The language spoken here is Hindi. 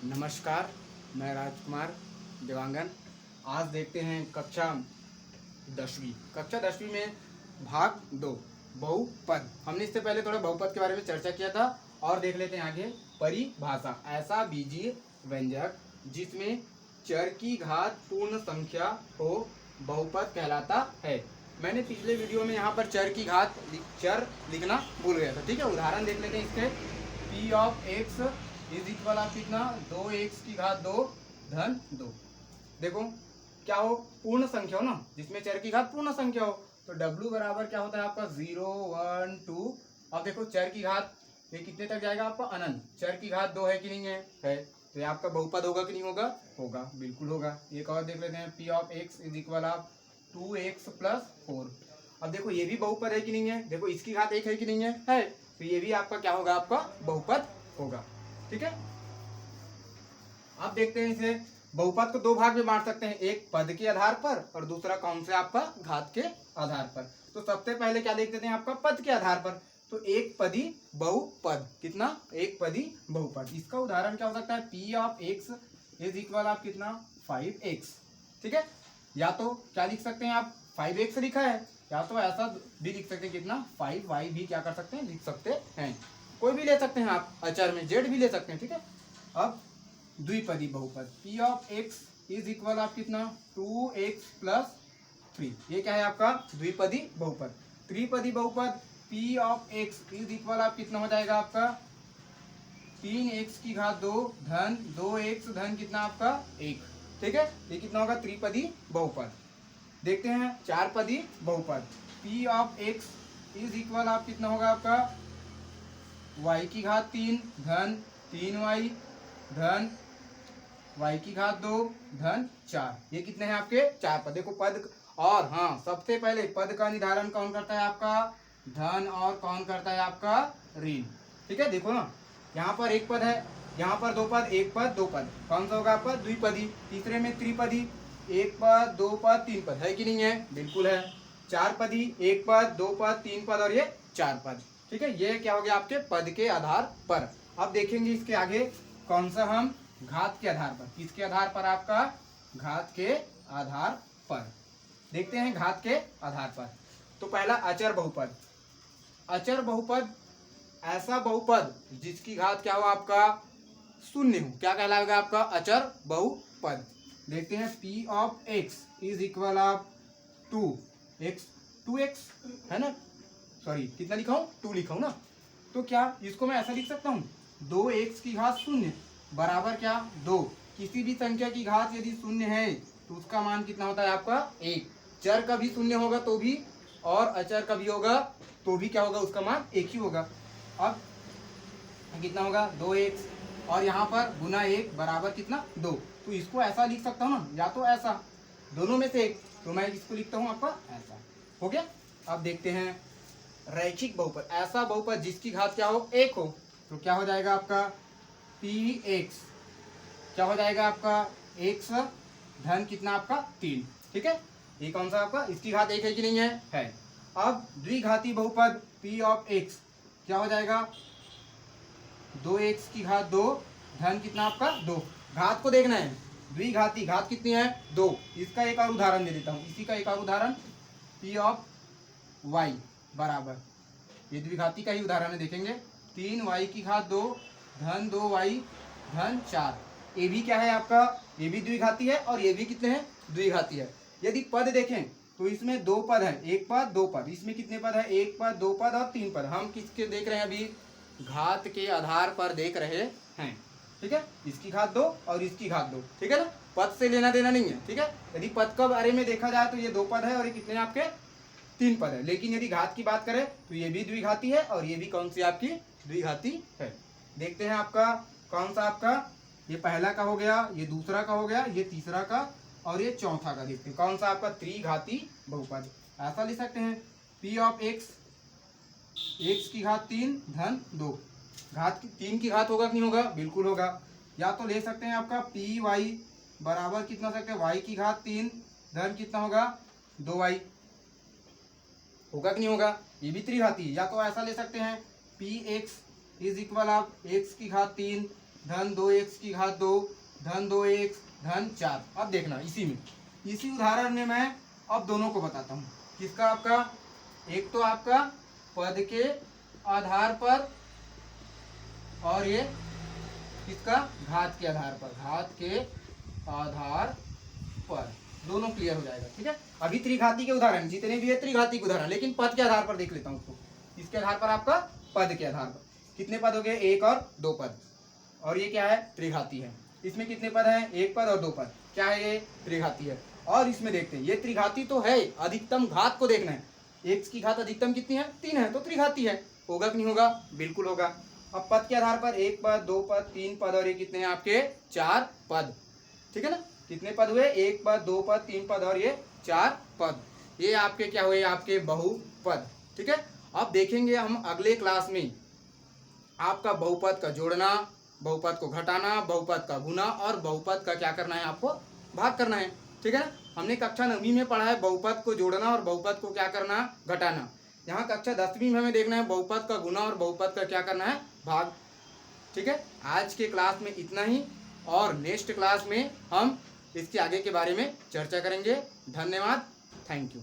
नमस्कार, मैं राजकुमार देवांगन। आज देखते हैं कक्षा 10वीं में भाग 2 बहुपद। हमने इससे पहले थोड़ा बहुपद के बारे में चर्चा किया था और देख लेते हैं आगे। परिभाषा: ऐसा बीजीय व्यंजक जिसमें चर की घात पूर्ण संख्या हो बहुपद कहलाता है। मैंने पिछले वीडियो में यहाँ पर चर लिखना भूल गया था। ठीक है, उदाहरण देख लेते हैं इसके। P of x is equal आप कितना 2x की घात 2 धन 2। देखो क्या हो, पूर्ण संख्या हो ना, जिसमें चर की घात पूर्ण संख्या हो तो w बराबर क्या होता है आपका 0 1 2। अब देखो चर की घात ये कितने तक जाएगा आपका अनंत। चर की घात 2 है कि नहीं है तो ये आपका बहुपद होगा कि नहीं होगा? होगा, बिल्कुल होगा। एक और देख लेते हैं। P of x is equal आप 2x प्लस 4। अब देखो ये भी बहुपद है कि नहीं है। देखो इसकी घात 1 है कि नहीं है तो ये भी आपका क्या होगा? आपका बहुपद होगा। ठीक है, अब देखते हैं इसे। बहुपद को दो भाग में बांट सकते हैं, एक पद के आधार पर और दूसरा कौन से आपका घात के आधार पर। तो सबसे पहले क्या देखते हैं आपका पद के आधार पर। तो एक पदी बहुपद, कितना? एक पदी बहुपद। इसका उदाहरण क्या हो सकता है? P of x is equal आप कितना 5x। ठीक है, या तो क्या लिख सकते हैं आप 5x लिखा है, या तो ऐसा भी लिख सकते हैं कितना 5y भी क्या कर सकते हैं, लिख सकते हैं। कोई भी ले सकते हैं आप, अचर में जेड भी ले सकते हैं। ठीक है, अब द्विपदी बहुपद P of x is equal आप कितना 2x प्लस 3। ये क्या है आपका? द्विपदी बहुपद। त्रिपदी बहुपद P of x is equal आप कितना हो जाएगा आपका 3x की घात 2 धन 2x धन कितना आपका 1। ठीक है, ये कितना होगा? त्रिपदी बहुपद। देखते हैं चारपदी बहुपद। P of x is equal आप कितना होगा आपका y की घात 3 धन 3y धन y की घात 2 धन 4। ये कितने हैं आपके? चार पद। देखो पद, और हाँ सबसे पहले पद का निर्धारण कौन करता है आपका? धन। और कौन करता है आपका? ऋण। ठीक है, देखो ना, यहाँ पर एक पद है, यहाँ पर दो पद, एक पद दो पद, कौन सा होगा आपका? द्विपदी। तीसरे में त्रिपदी, एक पद दो पद तीन पद, है कि नहीं है? बिल्कुल है। चार पदी, एक पद दो पद तीन पद और ये चार पद। ठीक है, ये क्या हो गया आपके पद के आधार पर। अब देखेंगे इसके आगे कौन सा, हम घात के आधार पर। किसके आधार पर? आपका घात के आधार पर। देखते हैं घात के आधार पर। तो पहला अचर बहुपद। अचर बहुपद ऐसा बहुपद जिसकी घात क्या हो आपका? शून्य हो। क्या कहलाएगा आपका? अचर बहुपद। देखते हैं P of x is equal आप 2x है ना, सॉरी कितना लिखा हूं? 2 लिखा हूं ना। तो क्या इसको मैं ऐसा लिख सकता हूं 2x की घात शून्य बराबर क्या 2। किसी भी संख्या की घात यदि शून्य है तो उसका मान कितना होता है आपका 1। चर का भी शून्य होगा तो भी, और अचर का भी होगा तो भी क्या होगा? उसका मान 1 ही होगा। अब कितना होगा 2x और यहाँ पर गुना 1 बराबर कितना 2। तो इसको ऐसा लिख सकता हूँ ना, या तो ऐसा, दोनों में से एक। तो मैं इसको लिखता हूँ आपका ऐसा। हो गया। अब देखते हैं रैखिक बहुपद। ऐसा बहुपद जिसकी घात क्या हो? 1 हो। तो क्या हो जाएगा आपका px, क्या हो जाएगा आपका x धन कितना आपका 3। ठीक है, ये कौन सा आपका? इसकी घात 1 है कि नहीं है? अब द्विघाती बहुपद p ऑफ x क्या हो जाएगा 2x की घात 2 धन कितना आपका 2। घात को देखना है, द्विघाती घात कितनी है? 2। इसका एक और उदाहरण दे देता हूं, इसी का एक और उदाहरण p ऑफ y बराबर, ये द्विघाती का ही उदाहरण है, देखेंगे 3y की घात 2 धन 2y धन 4। ये भी क्या है आपका? ये भी द्विघाती है और ये भी कितने हैं? द्विघाती है। यदि पद देखें तो इसमें दो पद है, एक पद दो पद। इसमें कितने पद है? एक पद दो पद और तीन पद। हम किसके देख रहे हैं अभी? घात के आधार पर देख रहे हैं। ठीक है, इसकी घात 2 और इसकी घात 2। ठीक है ना, पद से लेना देना नहीं है। ठीक है, यदि पद के बारे में देखा जाए तो ये दो पद है और ये कितने आपके? 3 पद है। लेकिन यदि घात की बात करें तो ये भी द्विघाती है और ये भी कौन सी आपकी? द्विघाती है। देखते हैं आपका कौन सा आपका, ये पहला का हो गया, ये दूसरा का हो गया, ये तीसरा का और ये चौथा का। देखते हैं कौन सा आपका? त्रिघाती बहुपद। ऐसा लिख सकते हैं पी ऑफ एक्स की घात 3 धन 2। घात 3 की घात होगा कि नहीं होगा? बिल्कुल होगा। या तो ले सकते हैं आपका पी वाई बराबर कितना हो सकता है? वाई की घात 3 धन कितना होगा 2y। होगा कि नहीं होगा? ये भी त्रिघाती है। या तो ऐसा ले सकते हैं पी एक्स इज इक्वल आप x की घात 3 धन 2x की घात 2 धन 2x धन 4। अब देखना इसी उदाहरण में मैं अब दोनों को बताता हूँ। किसका? आपका एक तो आपका पद के आधार पर और ये किसका? घात के आधार पर। घात के आधार पर दोनों क्लियर हो जाएगा। ठीक है, अभी त्रिघाती के उदाहरण जितने भी है त्रिघाती के उदाहरण, लेकिन पद के आधार पर देख लेता हूँ उसको। इसके आधार पर आपका पद के आधार पर कितने पद हो गए? एक और दो पद। और ये क्या है? त्रिघाती है। इसमें कितने पद हैं? एक पद और दो पद। क्या है? ये त्रिघाती है। और इसमें देखते हैं, ये त्रिघाती तो है, अधिकतम घात को देखना है। x की घात अधिकतम कितनी है? 3 है, तो त्रिघाती है। होगा कि नहीं होगा? बिल्कुल होगा। अब पद के आधार पर एक पद, दो पद, तीन पद और ये कितने हैं आपके? 4 पद। ठीक है ना? कितने पद हुए? एक पद, दो पद, तीन पद और ये 4 पद। ये आपके क्या हुए? आपके बहुपद। ठीक है, अब देखेंगे हम अगले क्लास में आपका बहुपद का जोड़ना, बहुपद को घटाना, बहुपद का गुना और बहुपद का क्या करना है? आपको भाग करना है। ठीक है ना? हमने कक्षा 9वीं में पढ़ा है बहुपद को जोड़ना और बहुपद को क्या करना? घटाना। यहाँ कक्षा 10वीं में हमें देखना है बहुपद का गुना और बहुपद का क्या करना है? भाग। ठीक है, आज के क्लास में इतना ही, और नेक्स्ट क्लास में हम इसके आगे के बारे में चर्चा करेंगे। धन्यवाद, थैंक यू।